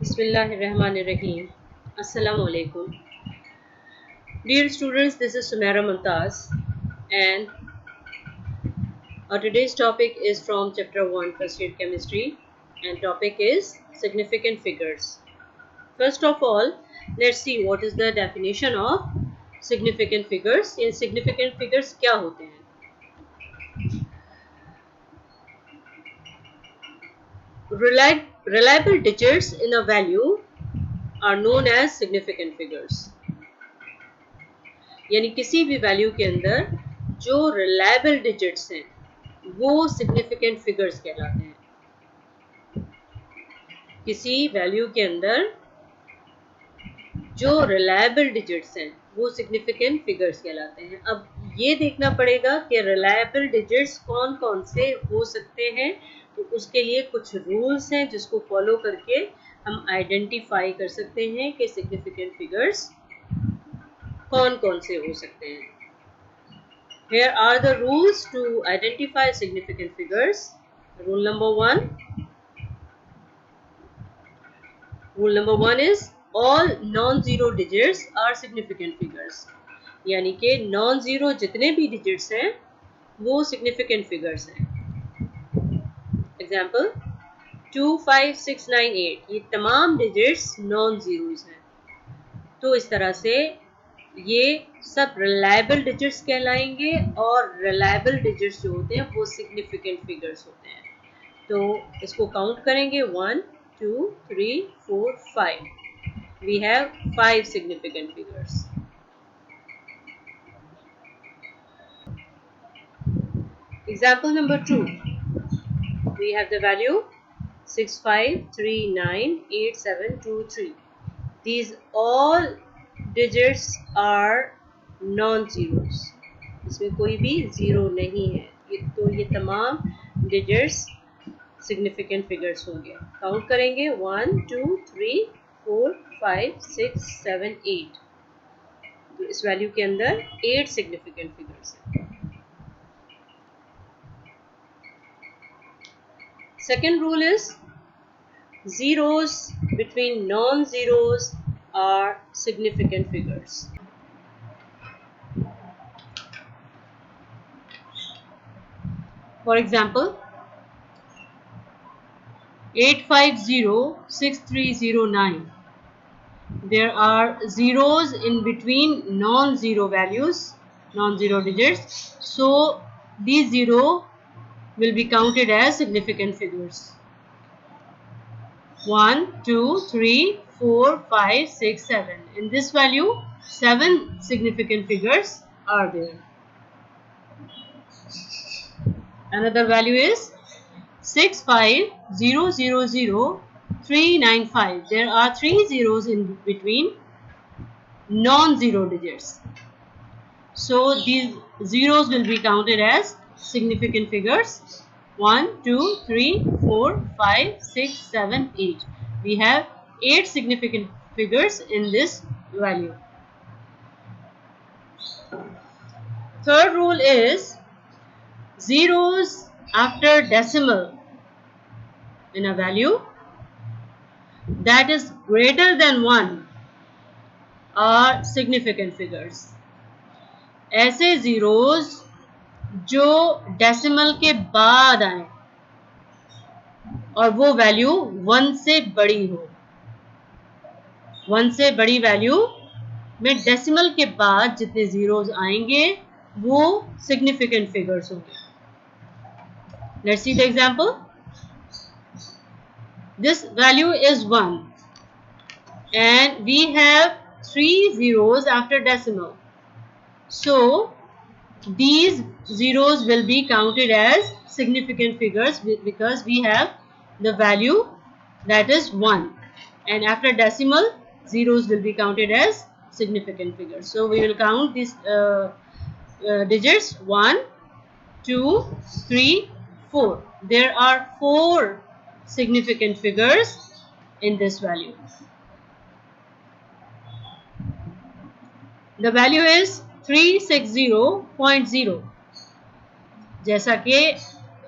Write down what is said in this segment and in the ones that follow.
Bismillahirrahmanirrahim. Assalamu alaikum. Dear students, this is Sumaira Mumtaz, and our today's topic is from chapter 1, first year chemistry, and topic is significant figures. First of all, let's see what is the definition of significant figures. In significant figures क्या होते हैं? Reliable digits in a value are known as significant figures. यानी किसी भी value के अंदर जो reliable digits हैं वो सिग्निफिकेंट फिगर्स कहलाते हैं। किसी वैल्यू के अंदर जो रिलायबल डिजिट्स हैं वो सिग्निफिकेंट फिगर्स कहलाते हैं। अब ये देखना पड़ेगा कि रिलायबल डिजिट्स कौन कौन से हो सकते हैं, तो उसके लिए कुछ रूल्स हैं जिसको फॉलो करके हम आइडेंटिफाई कर सकते हैं कि सिग्निफिकेंट फिगर्स कौन कौन से हो सकते हैं। Here are the rules to identify significant figures. Rule number one is all non-zero digits are significant figures. यानी कि non-zero जितने भी digits हैं वो significant figures हैं। Example 2, 5, 6, 9, 8 ये तमाम digits non-zeros हैं। तो इस तरह से ये सब रिलायबल डिजिट्स कहलाएंगे और रिलायबल डिजिट्स जो होते हैं वो सिग्निफिकेंट फिगर्स होते हैं। तो इसको काउंट करेंगे 1, 2, 3, 4, 5। We have 5 significant figures. Example number 2, we have the value 6, 5, 3, 9, 8, 7, 2, 3। These all digits are non-zeros. इसमें कोई भी जीरो नहीं है। ये तमाम डिजिट्स सिग्निफिकेंट फिगर्स होंगे। काउंट करेंगे 1, 2, 3, 4, 5, 6, 7, 8। तो इस वैल्यू के अंदर 8 सिग्निफिकेंट फिगर्स हैं। Second rule is zeros between non-zeros are significant figures. For example, 8506309. There are zeros in between non-zero values, non-zero digits. So these zero will be counted as significant figures. 1, 2, 3, 4, 5, 6, 7. In this value, 7 significant figures are there. Another value is 650000395. There are 3 zeros in between non-zero digits. So these zeros will be counted as significant figures. 1, 2, 3, 4, 5, 6, 7, 8. We have 8 significant figures in this value. Third rule is zeros after decimal in a value that is greater than 1 are significant figures. ऐसे zeros जो decimal के बाद आए और वो value 1 से बड़ी हो। 1 से बड़ी वैल्यू में डेसिमल के बाद जितने जीरोस आएंगे वो सिग्निफिकेंट फिगर्स होंगे। Let's see the example. This value is 1 and we have 3 zeros after decimal. So these zeros will be counted as significant figures because we have the value that is 1, and after decimal zeros will be counted as significant figures. So we will count these digits 1, 2, 3, 4. There are 4 significant figures in this value. The value is 360.0. जैसा कि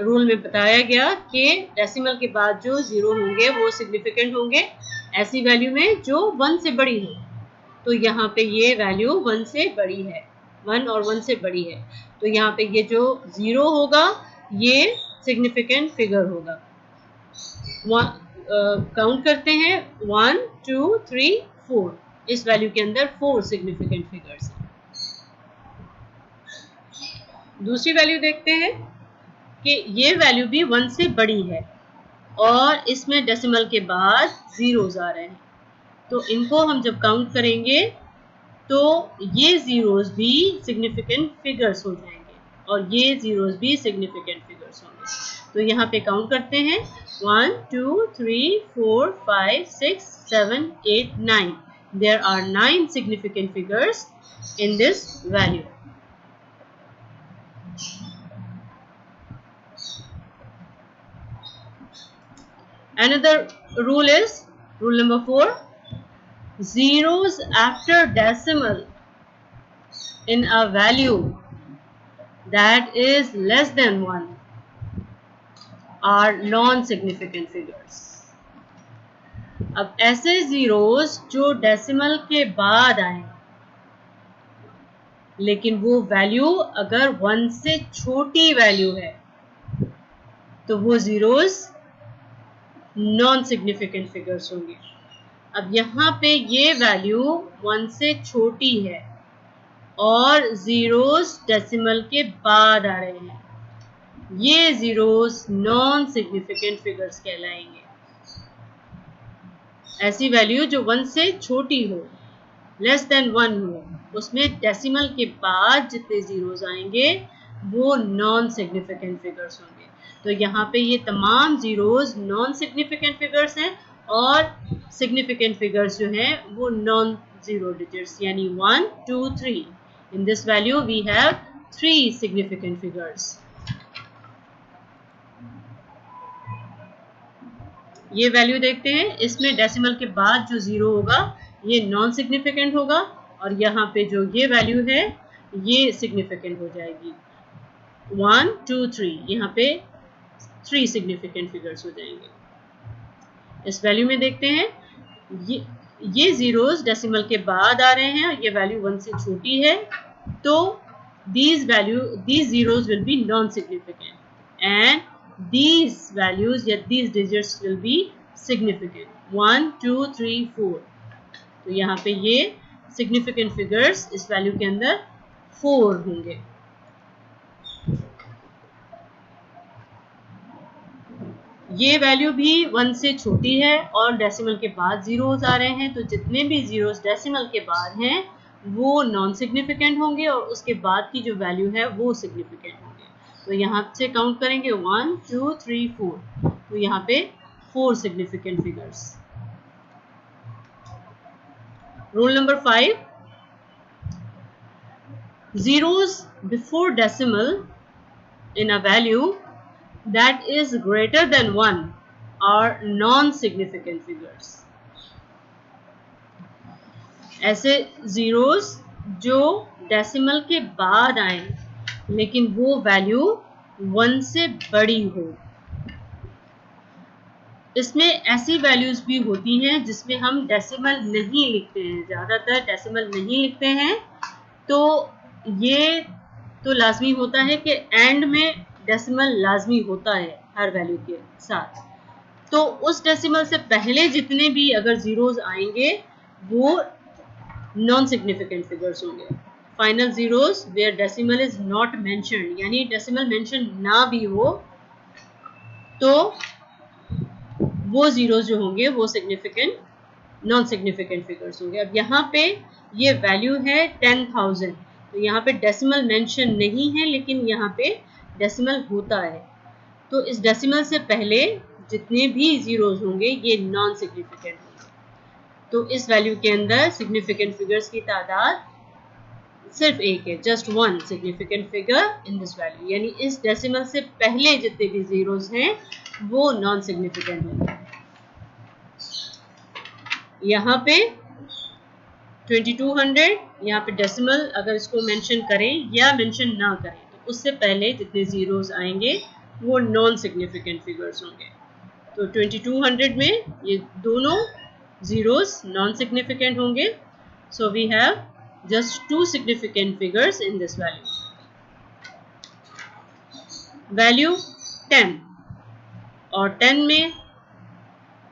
rule में बताया गया कि decimal के बाद जो zero होंगे वो सिग्निफिकेंट होंगे ऐसी वैल्यू में जो 1 से बड़ी हो। तो यहाँ पे ये वैल्यू 1 से बड़ी है, 1 और 1 से बड़ी है, तो यहाँ पे ये जो 0 होगा ये सिग्निफिकेंट फिगर होगा। काउंट करते हैं 1 2 3 4, इस वैल्यू के अंदर 4 सिग्निफिकेंट फिगर्स हैं। दूसरी वैल्यू देखते हैं कि ये वैल्यू भी 1 से बड़ी है और इसमें डेसिमल के बाद जीरोस आ रहे हैं, तो इनको हम जब काउंट करेंगे तो ये जीरोस भी सिग्निफिकेंट फिगर्स हो जाएंगे और ये जीरोस भी सिग्निफिकेंट फिगर्स होंगे। तो यहाँ पे काउंट करते हैं 1 2 3 4 5 6 7 8 9। There are 9 significant figures in this value. Another rule is rule number 4. Zeros after decimal in a value that is less than 1 are non-significant figures. अब ऐसे जीरोस जो डेसिमल के बाद आए लेकिन वो वैल्यू अगर 1 से छोटी वैल्यू है तो वो जीरोस नॉन सिग्निफिकेंट फिगर्स होंगे। अब यहाँ पे ये वैल्यू 1 से छोटी है और जीरोस डेसिमल के बाद आ रहे हैं, ये जीरोस नॉन सिग्निफिकेंट फिगर्स कहलाएंगे। ऐसी वैल्यू जो 1 से छोटी हो, लेस देन 1 हो, उसमें डेसिमल के बाद जितने जीरोस आएंगे वो नॉन सिग्निफिकेंट फिगर्स होंगे। तो यहाँ पे ये तमाम जीरोस नॉन सिग्निफिकेंट फिगर्स हैं और सिग्निफिकेंट फिगर्स जो हैं वो नॉन जीरो डिजिट्स यानी 1 2 3। In this value we have 3 significant figures. ये वैल्यू देखते हैं, इसमें डेसिमल के बाद जो जीरो होगा ये नॉन सिग्निफिकेंट होगा और यहाँ पे जो ये वैल्यू है ये सिग्निफिकेंट हो जाएगी। 1 2 3, यहाँ पे 3 सिग्निफिकेंट फिगर्स हो जाएंगे। इस वैल्यू में देखते हैं ये जीरोस डेसिमल के बाद आ रहे हैं और ये वैल्यू 1 से छोटी है, तो these zeros will be non-significant and these values या these digits will be significant 1 2 3 4। तो यहाँ पे ये significant figures इस वैल्यू के अंदर 4 होंगे। ये वैल्यू भी 1 से छोटी है और डेसिमल के बाद जीरोस आ रहे हैं, तो जितने भी जीरोस डेसिमल के बाद हैं वो नॉन सिग्निफिकेंट होंगे और उसके बाद की जो वैल्यू है वो सिग्निफिकेंट होंगे। तो यहाँ से काउंट करेंगे 1 2 3 4, तो यहाँ पे 4 significant figures. Rule number 5, zeros before decimal in a value that is greater than 1 are non-significant figures. ऐसे जीरोस जो डेसिमल के बाद आए लेकिन वो वैल्यू 1 से बड़ी हो। इसमें ऐसी वैल्यूज भी होती हैं जिसमें हम डेसिमल नहीं लिखते हैं, ज़्यादातर डेसिमल नहीं लिखते हैं, तो ये तो लाजमी होता है कि एंड में डेसिमल लाजमी होता है हर वैल्यू के साथ। तो उस डेसिमल से पहले जितने भी अगर जीरोस आएंगे वो नॉन सिग्निफिकेंट फिगर्स होंगे। Final zeros where decimal is not mentioned, यानी डेसिमल मेंशन ना भी हो तो वो जीरोस जो होंगे वो सिग्निफिकेंट नॉन सिग्निफिकेंट फिगर्स होंगे। अब यहाँ पे ये वैल्यू है 10,000, तो यहाँ पे डेसिमल मेंशन नहीं है लेकिन यहाँ पे डेसिमल होता है, तो इस डेसिमल से पहले जितने भी जीरोस होंगे ये नॉन सिग्निफिकेंट होंगे। तो इस वैल्यू के अंदर सिग्निफिकेंट फिगर्स की तादाद सिर्फ एक है, just 1 significant figure in this value, यानी इस डेसिमल से पहले जितने भी जीरोस हैं वो नॉन सिग्निफिकेंट होंगे। यहाँ पे 2200, यहाँ पे डेसिमल अगर इसको मेंशन करें या मेंशन ना करें तो उससे पहले जितने जीरोस आएंगे वो नॉन सिग्निफिकेंट फिगर्स होंगे। तो 2200 में ये दोनों zeros non-significant होंगे. So we have just 2 significant figures in this value. Value 10 और 10 में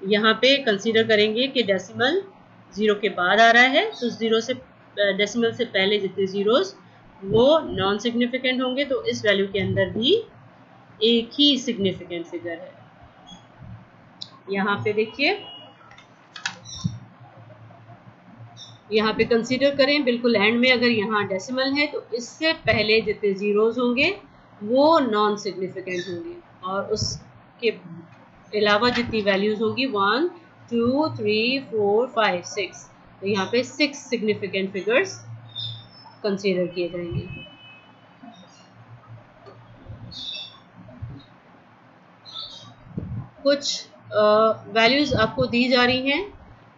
यहाँ पे कंसीडर करेंगे कि डेसिमल 0 के बाद आ रहा है, तो 0 से डेसिमल से पहले जितने जीरोस वो नॉन सिग्निफिकेंट होंगे, तो इस वैल्यू के अंदर भी एक ही सिग्निफिकेंट फिगर है. यहाँ पे देखिए, यहाँ पे कंसीडर करें बिल्कुल एंड में, अगर यहाँ डेसिमल है तो इससे पहले जितने जीरोस होंगे वो नॉन सिग्निफिकेंट होंगे, और उसके अलावा जितनी वैल्यूज होंगी 1 2 3 4 5 6, तो यहाँ पे 6 सिग्निफिकेंट फिगर्स कंसीडर किए जाएंगे. कुछ वैल्यूज आपको दी जा रही हैं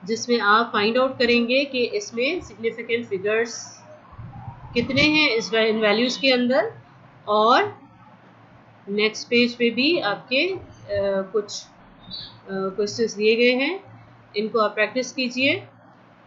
जिसमें आप फाइंड आउट करेंगे कि इसमें सिग्निफिकेंट फिगर्स कितने हैं इस इन वैल्यूज के अंदर, और नेक्स्ट पेज पे भी आपके कुछ क्वेश्चंस दिए गए हैं, इनको आप प्रैक्टिस कीजिए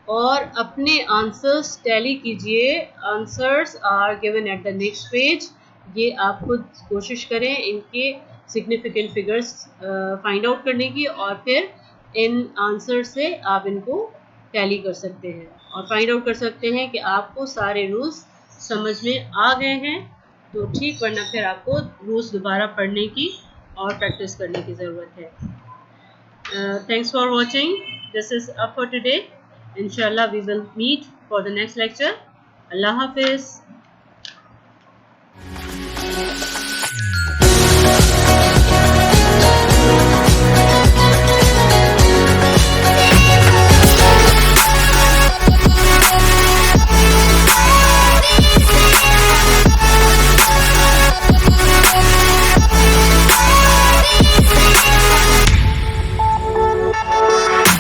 और अपने आंसर्स टैली कीजिए. Answers are given at the next page. ये आप खुद कोशिश करें इनके सिग्निफिकेंट फिगर्स फाइंड आउट करने की, और फिर इन आंसर से आप इनको टैली कर सकते हैं और फाइंड आउट कर सकते हैं कि आपको सारे रूल्स समझ में आ गए हैं तो ठीक, वरना फिर आपको रूल्स दोबारा पढ़ने की और प्रैक्टिस करने की ज़रूरत है. Thanks for watching. This is up for today. Inshallah we will meet for the next lecture. Allah Hafiz.